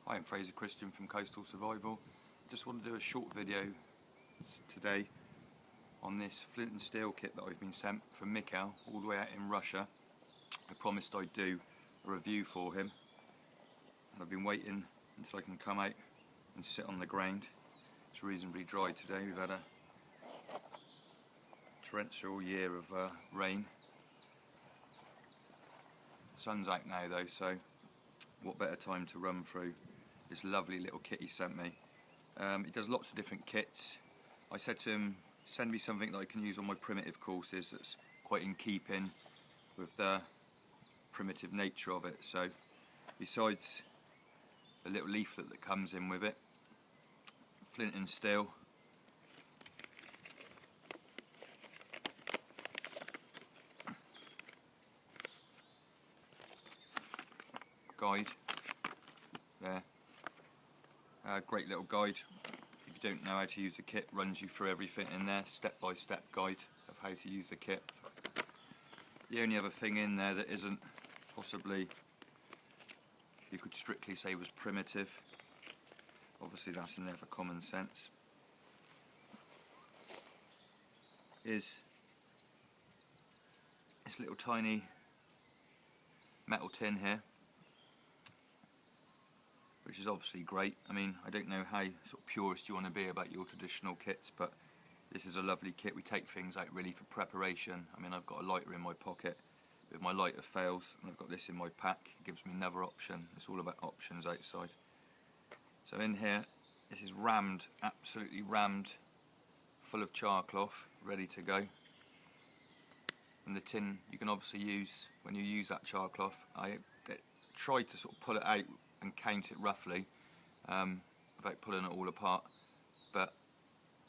Hi, I'm Fraser Christian from Coastal Survival. Just want to do a short video today on this Flint and Steel kit that I've been sent from Mikhail all the way out in Russia. I promised I'd do a review for him, and I've been waiting until I can come out and sit on the ground. It's reasonably dry today. We've had a torrential year of rain. The sun's out now though, so what better time to run through this lovely little kit he sent me. He does lots of different kits. I said to him, send me something that I can use on my primitive courses that's quite in keeping with the primitive nature of it. So besides the little leaflet that comes in with it, Flint and Steel, guide there. Great little guide. If you don't know how to use the kit, runs you through everything in there, step-by-step guide of how to use the kit. The only other thing in there that isn't possibly, you could strictly say was primitive, obviously that's in there for common sense, is this little tiny metal tin here, which is obviously great. I mean, I don't know how sort of purist you want to be about your traditional kits, but this is a lovely kit. We take things out really for preparation. I mean, I've got a lighter in my pocket. If my lighter fails, and I've got this in my pack, it gives me another option. It's all about options outside. So in here, this is rammed, absolutely rammed, full of char cloth, ready to go. And the tin you can obviously use when you use that char cloth. I tried to sort of pull it out and count it roughly without pulling it all apart, but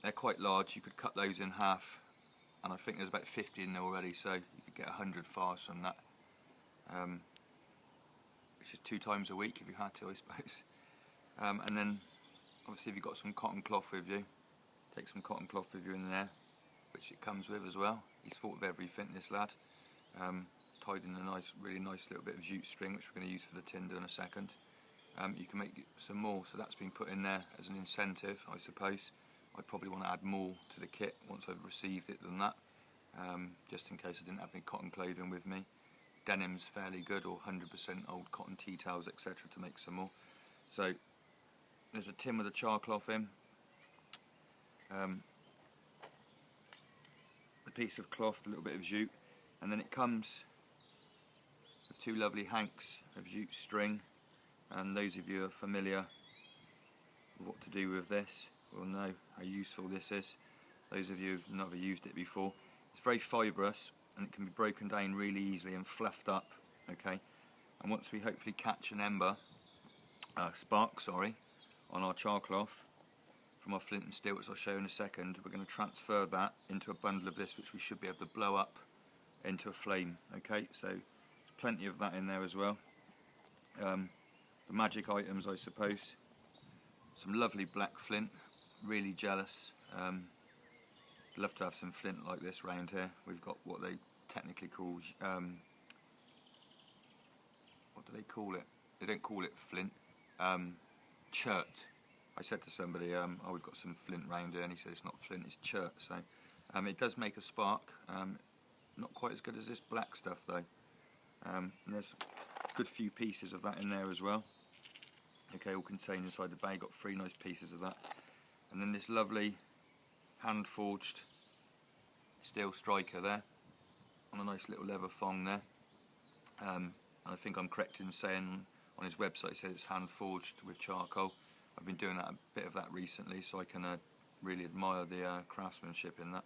they're quite large. You could cut those in half, and I think there's about 50 in there already, so you could get 100 fars from that, which is 2 times a week if you had to, I suppose. And then obviously if you've got some cotton cloth with you, take some cotton cloth with you in there, which it comes with as well. He's thought of everything, this lad. Tied in a really nice little bit of jute string, which we're going to use for the tinder in a second. You can make some more, so that's been put in there as an incentive, I suppose. I'd probably want to add more to the kit once I've received it than that, just in case I didn't have any cotton clothing with me. Denim's fairly good, or 100% old cotton tea towels, etc., to make some more. So there's a tin with a char cloth in, a piece of cloth, a little bit of jute, and then it comes with 2 lovely hanks of jute string. And those of you who are familiar with what to do with this will know how useful this is. Those of you who've never used it before, it's very fibrous and it can be broken down really easily and fluffed up, okay? And once we hopefully catch an spark, on our char cloth from our Flint and Steel, which I'll show in a second, we're going to transfer that into a bundle of this, which we should be able to blow up into a flame, okay? So there's plenty of that in there as well. The magic items, I suppose, some lovely black flint, really jealous. Love to have some flint like this round here. We've got what they technically call, what do they call it? They don't call it flint, churt. I said to somebody, oh, we've got some flint round here, and he said it's not flint, it's churt. So it does make a spark, not quite as good as this black stuff though. And there's a good few pieces of that in there as well. Okay, all contained inside the bag. Got 3 nice pieces of that, and then this lovely hand-forged steel striker there on a nice little leather thong there. And I think I'm correct in saying on his website it says it's hand-forged with charcoal. I've been doing a bit of that recently, so I can really admire the craftsmanship in that.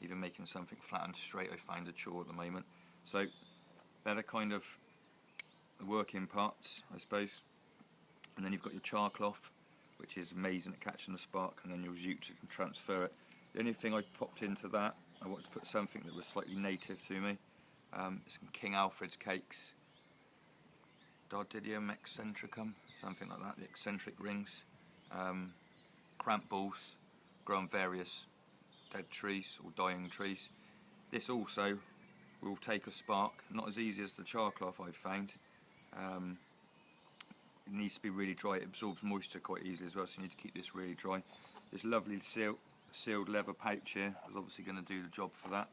Even making something flat and straight, I find a chore at the moment. So they're the kind of the working parts, I suppose. And then you've got your char cloth, which is amazing at catching the spark, and then your jute, you can transfer it. The only thing I popped into that, I wanted to put something that was slightly native to me. Some King Alfred's cakes, Dardidium eccentricum, something like that, the eccentric rings, cramp balls, grow on various dead trees or dying trees. This also will take a spark, not as easy as the char cloth I've found. needs to be really dry. It absorbs moisture quite easily as well, so you need to keep this really dry. This lovely sealed leather pouch here is obviously going to do the job for that.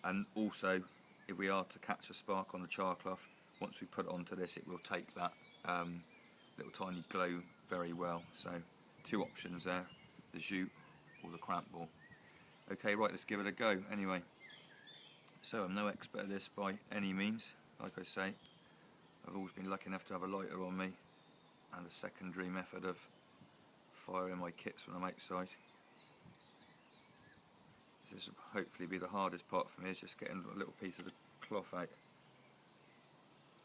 And also, if we are to catch a spark on the char cloth, once we put it onto this, it will take that little tiny glow very well. So 2 options there, the jute or the cramp ball. Okay, right, let's give it a go anyway. So I'm no expert at this by any means. Like I say, I've always been lucky enough to have a lighter on me and a secondary method of firing my kits when I'm outside. This will hopefully be the hardest part for me, is just getting a little piece of the cloth out.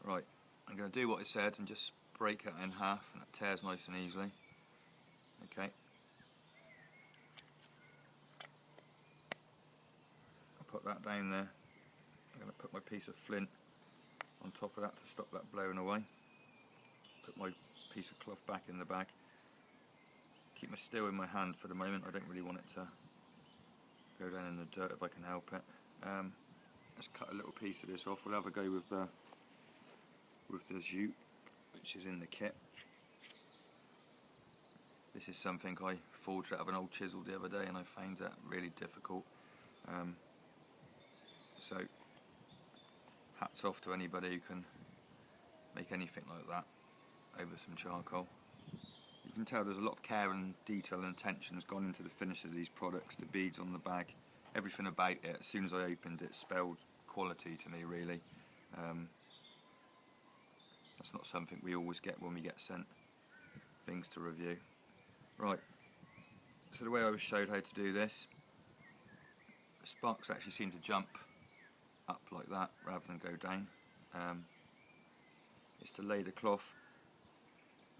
Right, I'm going to do what I said and just break it in half, and it tears nice and easily. Okay. I'll put that down there. I'm going to put my piece of flint on top of that to stop that blowing away. Put my piece of cloth back in the bag. Keep my steel in my hand for the moment. I don't really want it to go down in the dirt if I can help it. Let's cut a little piece of this off. We'll have a go with the jute, which is in the kit. This is something I forged out of an old chisel the other day, and I found that really difficult. So hats off to anybody who can make anything like that over some charcoal. You can tell there's a lot of care and detail and attention has gone into the finish of these products, the beads on the bag, everything about it. As soon as I opened it, spelled quality to me, really. That's not something we always get when we get sent things to review. Right, so the way I was showed how to do this, the sparks actually seem to jump up like that rather than go down. It's to lay the cloth.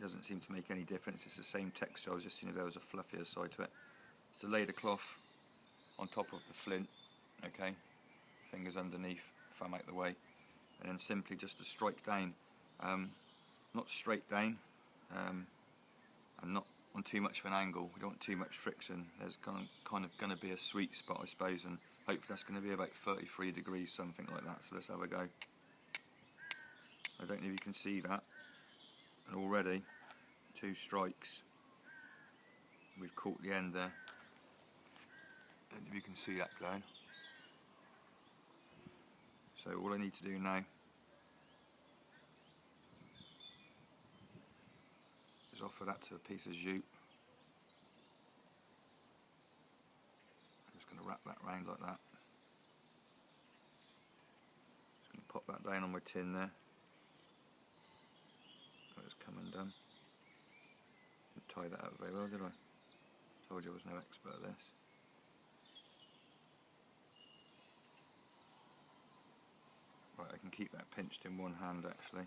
Doesn't seem to make any difference. It's the same texture. I was just seeing if there was a fluffier side to it. It's to lay the cloth on top of the flint, okay, fingers underneath, thumb out the way, and then simply just to strike down, not straight down, and not on too much of an angle. We don't want too much friction. There's kind of going to be a sweet spot, I suppose, and hopefully that's going to be about 33 degrees, something like that. So let's have a go. I don't know if you can see that, and already 2 strikes. We've caught the end there. I don't know if you can see that going. So all I need to do now is offer that to a piece of jute. I'm just going to wrap that round like that. Just going to pop that down on my tin there. Oh, it's come undone. Didn't tie that out very well, did I? Told you I was no expert at this. Right, I can keep that pinched in one hand actually.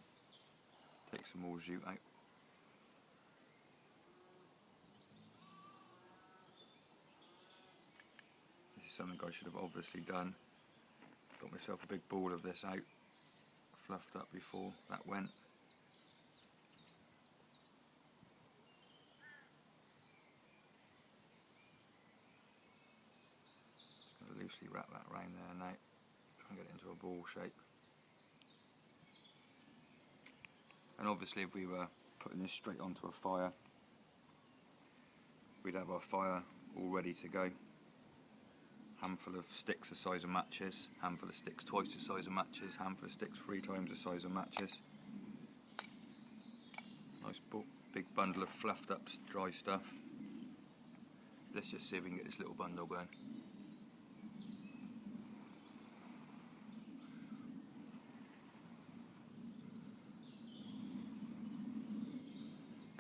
Take some more jute out. This is something I should have obviously done. Got myself a big ball of this out, fluffed up before that went. Just going to loosely wrap that around there now, try and get it into a ball shape. And obviously if we were putting this straight onto a fire, we'd have our fire all ready to go. Handful of sticks the size of matches, handful of sticks twice the size of matches, handful of sticks 3 times the size of matches. Nice big bundle of fluffed up dry stuff. Let's just see if we can get this little bundle going.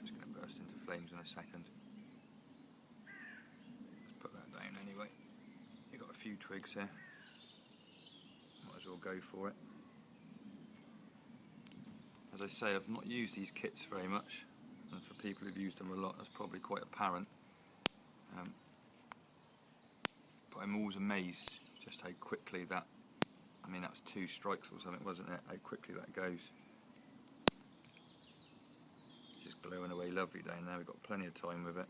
It's going to burst into flames in a second. Let's put that down anyway. You've got a few twigs here. Might as well go for it. As I say, I've not used these kits very much, and for people who've used them a lot, that's probably quite apparent. But I'm always amazed just how quickly that, I mean that was 2 strikes or something, wasn't it? How quickly that goes. It's just glowing away lovely down there. We've got plenty of time with it.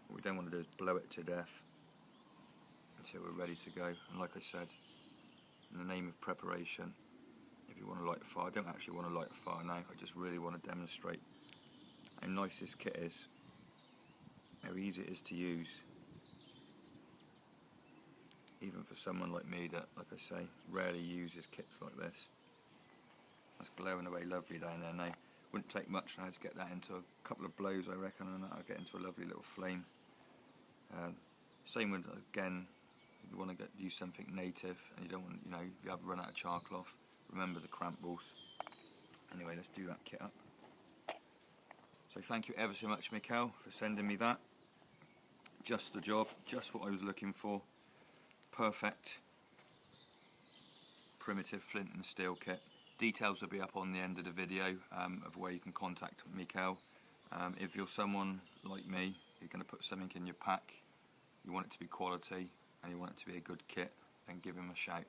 What we don't want to do is blow it to death until we're ready to go. And like I said, in the name of preparation, if you want to light a fire. I don't actually want to light a fire now, I just really want to demonstrate how nice this kit is, how easy it is to use, even for someone like me that, like I say, rarely uses kits like this. That's glowing away lovely down there now. Wouldn't take much now to get that into a couple of blows, I reckon, and that'll get into a lovely little flame. Same with, again, if you want to use something native and you don't want, you know, if you have run out of char cloth, remember the cramp balls. Anyway, let's do that kit up. So thank you ever so much, Mikkel, for sending me that. Just the job, just what I was looking for. Perfect primitive flint and steel kit. Details will be up on the end of the video of where you can contact Mikkel. If you're someone like me, you're going to put something in your pack, you want it to be quality and you want it to be a good kit, then give him a shout.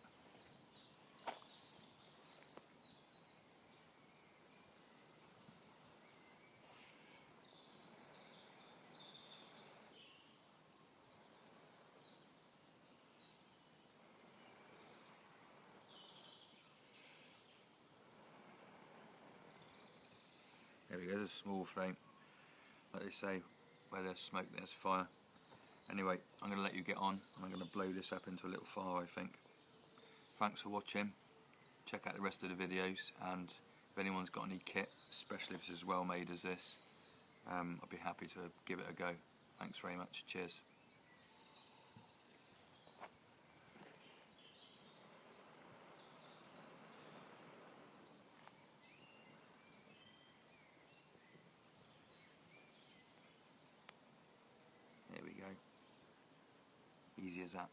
There we go, there's a small flame. Like they say, where there's smoke there's fire. Anyway, I'm going to let you get on and I'm going to blow this up into a little fire, I think. Thanks for watching. Check out the rest of the videos, and if anyone's got any kit, especially if it's as well made as this, I'll be happy to give it a go. Thanks very much. Cheers. There we go. Easy as that.